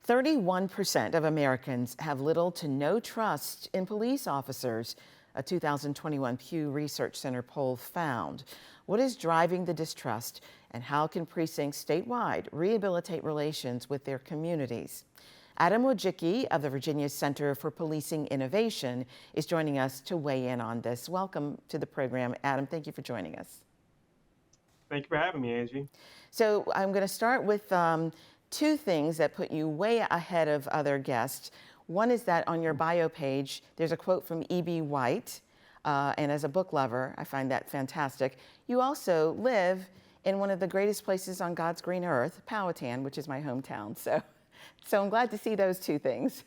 31% of Americans have little to no trust in police officers, a 2021 Pew Research Center poll found. What is driving the distrust, and how can precincts statewide rehabilitate relations with their communities? Adam Wojcicki of the Virginia Center for Policing Innovation is joining us to weigh in on this. Welcome to the program, Adam. Thank you for joining us. Thank you for having me, Angie. So I'm going to start with two things that put you way ahead of other guests. One is that on your bio page, there's a quote from E.B. White, and as a book lover, I find that fantastic. You also live in one of the greatest places on God's green earth, Powhatan, which is my hometown. So I'm glad to see those two things.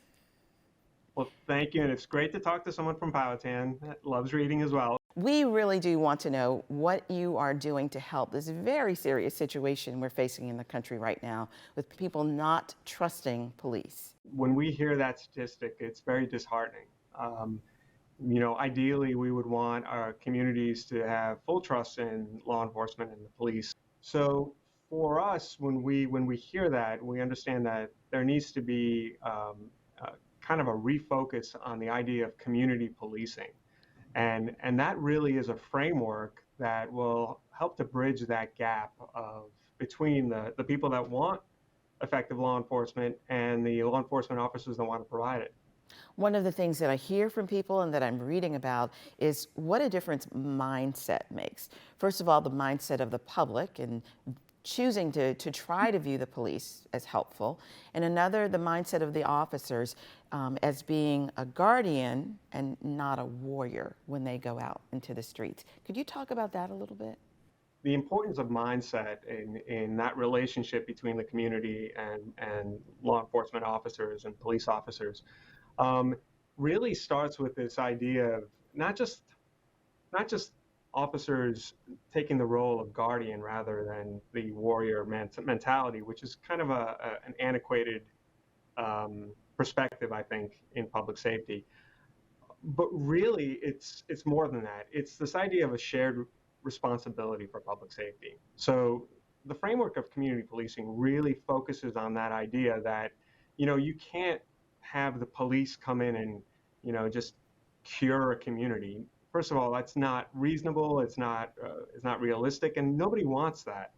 Well, thank you, and it's great to talk to someone from Powhatan that loves reading as well. We really do want to know what you are doing to help this very serious situation we're facing in the country right now with people not trusting police. When we hear that statistic, it's very disheartening. Ideally, we would want our communities to have full trust in law enforcement and the police. So for us, when we hear that, we understand that there needs to be kind of a refocus on the idea of community policing. And that really is a framework that will help to bridge that gap between the people that want effective law enforcement and the law enforcement officers that want to provide it. One of the things that I hear from people and that I'm reading about is what a difference mindset makes. First of all, the mindset of the public and choosing to try to view the police as helpful, and another, the mindset of the officers as being a guardian and not a warrior when they go out into the streets. Could you talk about that a little bit? The importance of mindset in that relationship between the community and law enforcement officers and police officers really starts with this idea of not just officers taking the role of guardian rather than the warrior mentality, which is kind of an antiquated perspective, I think, in public safety. But really, it's more than that. It's this idea of a shared responsibility for public safety. So the framework of community policing really focuses on that idea that, you can't have the police come in and, just cure a community. First of all, that's not reasonable. It's not realistic, and nobody wants that.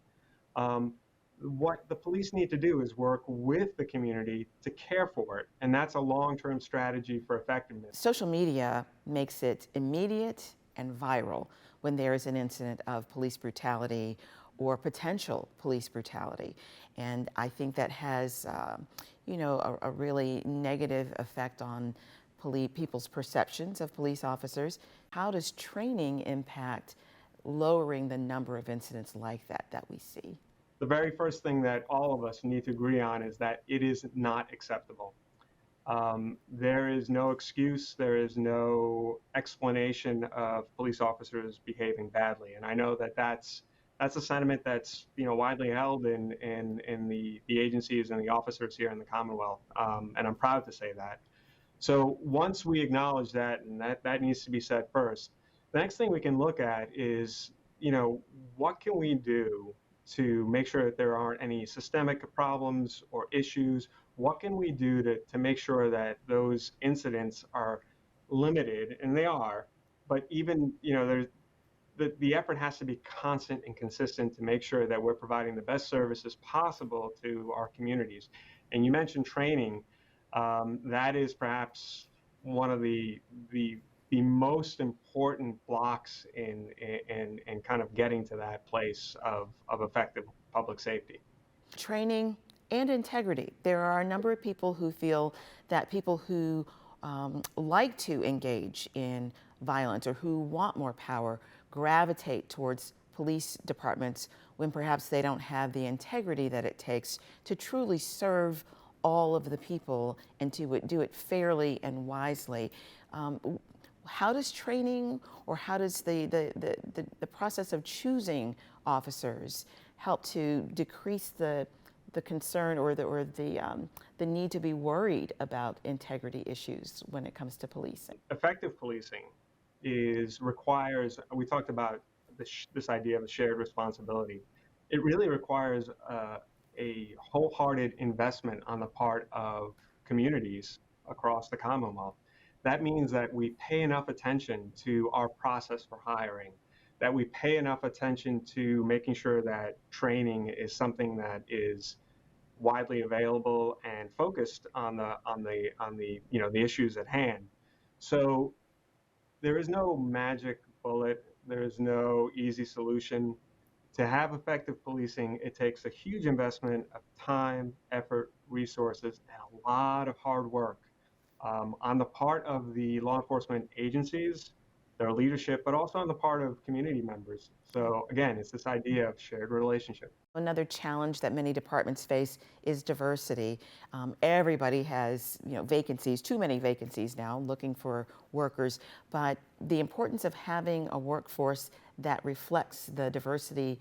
What the police need to do is work with the community to care for it, and that's a long-term strategy for effectiveness. Social media makes it immediate and viral when there is an incident of police brutality or potential police brutality. And I think that has, a really negative effect on people's perceptions of police officers. How does training impact lowering the number of incidents like that we see? The very first thing that all of us need to agree on is that it is not acceptable. There is no excuse, there is no explanation of police officers behaving badly. And I know that that's a sentiment that's widely held in the agencies and the officers here in the Commonwealth. And I'm proud to say that. So once we acknowledge that, and that needs to be said first, the next thing we can look at is, what can we do to make sure that there aren't any systemic problems or issues? What can we do to make sure that those incidents are limited? And they are, but even, the effort has to be constant and consistent to make sure that we're providing the best services possible to our communities. And you mentioned training. That is perhaps one of the most important blocks in kind of getting to that place of effective public safety. Training and integrity. There are a number of people who feel that people who like to engage in violence or who want more power gravitate towards police departments when perhaps they don't have the integrity that it takes to truly serve all of the people and to do it fairly and wisely. How does training, or how does the process of choosing officers help to decrease the concern or the need to be worried about integrity issues when it comes to policing? Effective policing requires, we talked about this idea of a shared responsibility. It really requires a wholehearted investment on the part of communities across the Commonwealth. That means that we pay enough attention to our process for hiring, that we pay enough attention to making sure that training is something that is widely available and focused on the issues at hand. So there is no magic bullet. There is no easy solution. To have effective policing, it takes a huge investment of time, effort, resources, and a lot of hard work on the part of the law enforcement agencies, their leadership, but also on the part of community members. So again, it's this idea of shared relationship. Another challenge that many departments face is diversity. Everybody has, vacancies, too many vacancies now, looking for workers. But the importance of having a workforce that reflects the diversity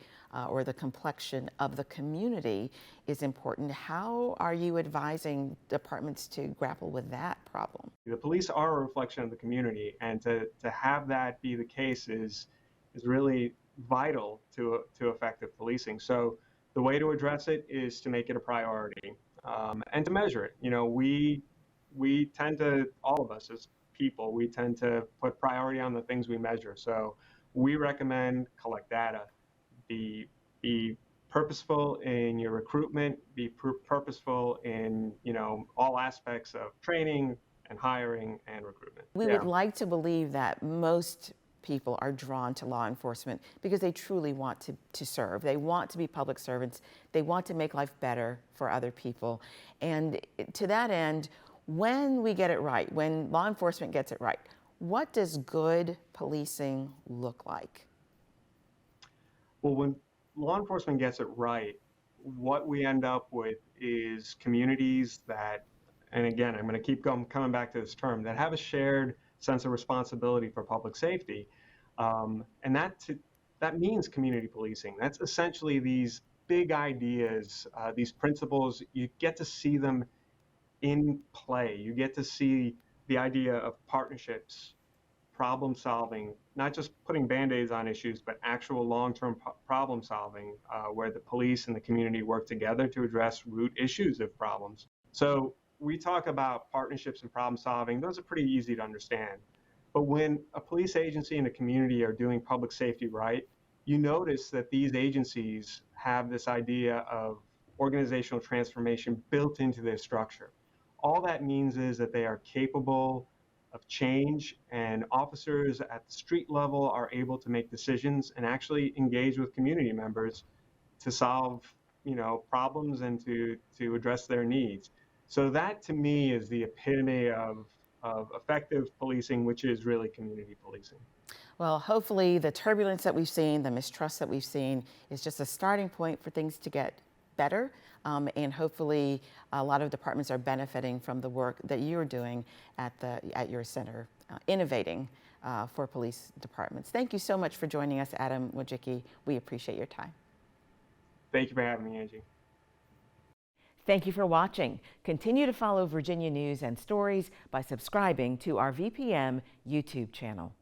or the complexion of the community is important. How are you advising departments to grapple with that problem? The police are a reflection of the community, and to have that be the case is really vital to effective policing. So the way to address it is to make it a priority and to measure it. We tend to, all of us as people, we tend to put priority on the things we measure. So we recommend collect data, be purposeful in your recruitment, be purposeful in all aspects of training and hiring and recruitment. We would like to believe that most people are drawn to law enforcement because they truly want to serve. They want to be public servants. They want to make life better for other people. And to that end, when we get it right, when law enforcement gets it right, what does good policing look like? Well, when law enforcement gets it right, what we end up with is communities that, and again, I'm going to keep coming back to this term, that have a shared sense of responsibility for public safety. And that means community policing. That's essentially these big ideas, these principles. You get to see them in play. You get to see the idea of partnerships, problem solving, not just putting Band-Aids on issues, but actual long-term problem solving where the police and the community work together to address root issues of problems. So we talk about partnerships and problem solving. Those are pretty easy to understand. But when a police agency and a community are doing public safety right, you notice that these agencies have this idea of organizational transformation built into their structure. All that means is that they are capable of change, and officers at the street level are able to make decisions and actually engage with community members to solve problems and to address their needs. So that to me is the epitome of effective policing, which is really community policing. Well, hopefully the turbulence that we've seen, the mistrust that we've seen is just a starting point for things to get better. And hopefully a lot of departments are benefiting from the work that you're doing at your center, innovating for police departments. Thank you so much for joining us, Adam Wojcicki. We appreciate your time. Thank you for having me, Angie. Thank you for watching. Continue to follow Virginia News and Stories by subscribing to our VPM YouTube channel.